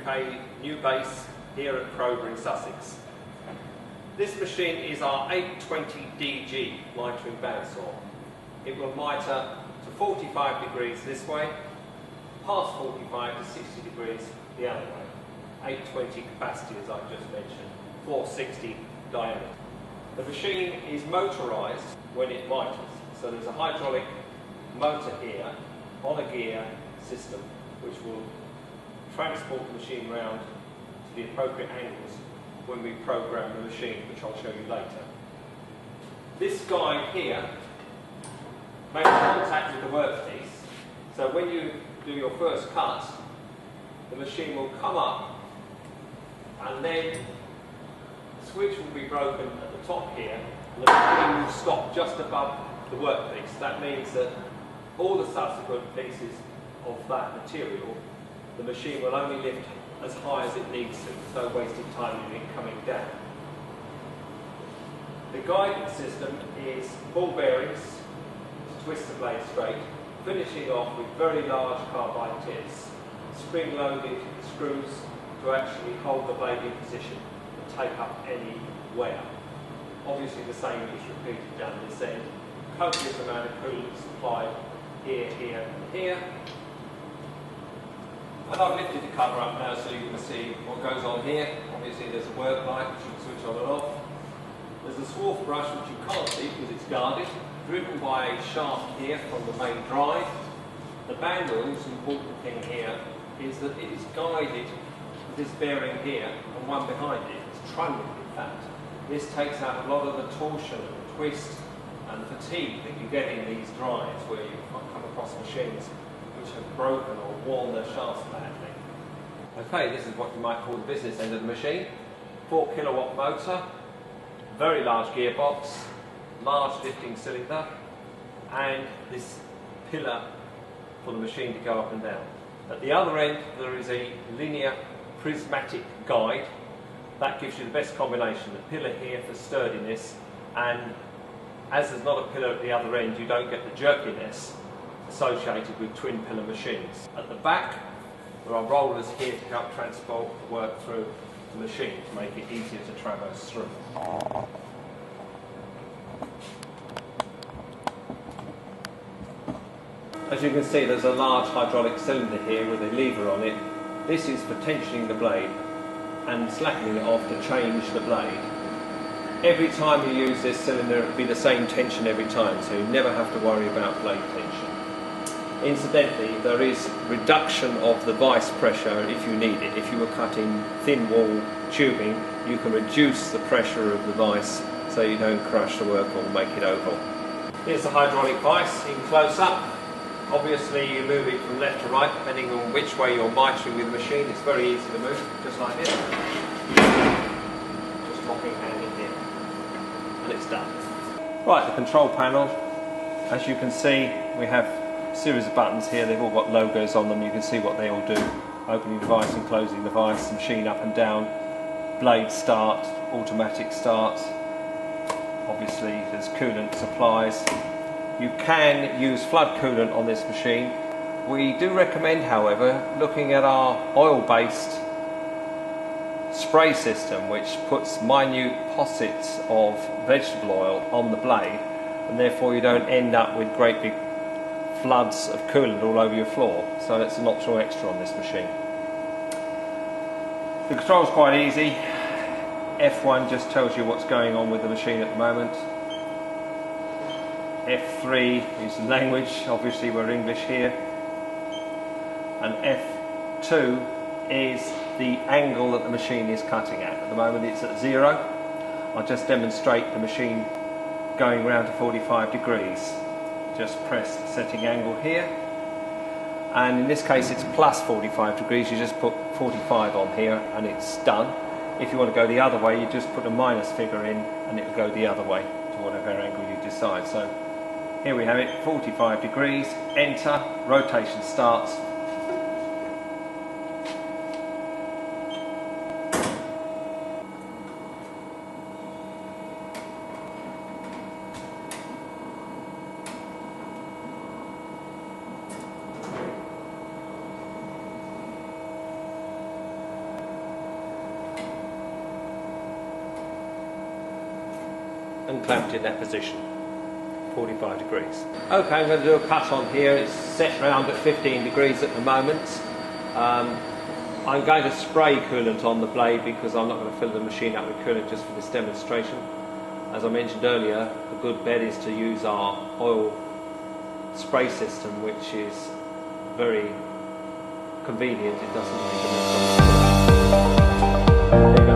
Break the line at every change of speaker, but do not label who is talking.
UK new base here at Cromer in Sussex. This machine is our 820DG mitering bandsaw. It will miter to 45 degrees this way, past 45 to 60 degrees the other way. 820 capacity, as I've just mentioned, 460 diameter. The machine is motorised when it miters, so there's a hydraulic motor here on a gear system which will transport the machine round to the appropriate angles when we program the machine, which I'll show you later. This guide here makes contact with the workpiece, so when you do your first cut, the machine will come up and then the switch will be broken at the top here and the machine will stop just above the workpiece. That means that all the subsequent pieces of that material, the machine will only lift as high as it needs to. There's no wasted time in it coming down. The guidance system is ball bearings to twist the blade straight, finishing off with very large carbide tips, spring-loaded screws to actually hold the blade in position and take up any wear. Obviously the same is repeated down this end. Copious amount of coolant supplied here, here and here. And I've lifted the cover up now so you can see what goes on here. Obviously there's a work light which you can switch on and off. There's a swarf brush which you can't see because it's guarded, driven by a shaft here from the main drive. The band wheel, the important thing here, is that it is guided with this bearing here and one behind it. It's trunnion in fact. This takes out a lot of the torsion and the twist and the fatigue that you get in these drives where you come across machines which have broken or worn their shafts badly. Okay, this is what you might call the business end of the machine. 4 kilowatt motor, very large gearbox, large lifting cylinder, and this pillar for the machine to go up and down. At the other end there is a linear prismatic guide. That gives you the best combination. The pillar here for sturdiness, and as there's not a pillar at the other end, you don't get the jerkiness associated with twin pillar machines. At the back there are rollers here to help transport the work through the machine to make it easier to traverse through. As you can see, there's a large hydraulic cylinder here with a lever on it. This is for tensioning the blade and slackening it off to change the blade. Every time you use this cylinder, it will be the same tension every time, so you never have to worry about blade tension. Incidentally, there is reduction of the vice pressure if you need it. If you were cutting thin wall tubing, you can reduce the pressure of the vice so you don't crush the work or make it oval. Here's the hydraulic vice in close up. Obviously you move it from left to right depending on which way you're mitering with the machine. It's very easy to move, just like this. Just locking hand in here. And it's done. Right, the control panel. As you can see, we have a series of buttons here. They've all got logos on them. You can see what they all do. Opening the vice and closing the vice, machine up and down, blade start, automatic start. Obviously there's coolant supplies. You can use flood coolant on this machine. We do recommend, however, looking at our oil-based spray system, which puts minute pockets of vegetable oil on the blade, and therefore you don't end up with great big floods of coolant all over your floor. So that's an optional extra on this machine. The control is quite easy. F1 just tells you what's going on with the machine at the moment. F3 is the language, obviously we're English here, and F2 is the angle that the machine is cutting at. At the moment it's at 0. I'll just demonstrate the machine going round to 45 degrees. Just press the setting angle here, and in this case it's plus 45 degrees. You just put 45 on here and it's done. If you want to go the other way, you just put a minus figure in and it will go the other way to whatever angle you decide. So here we have it, 45 degrees, enter, rotation starts. and clamped in that position, 45 degrees. Okay, I'm going to do a cut on here. It's set round at 15 degrees at the moment. I'm going to spray coolant on the blade because I'm not going to fill the machine up with coolant just for this demonstration. As I mentioned earlier, a good bet is to use our oil spray system, which is very convenient. It doesn't make a mess on the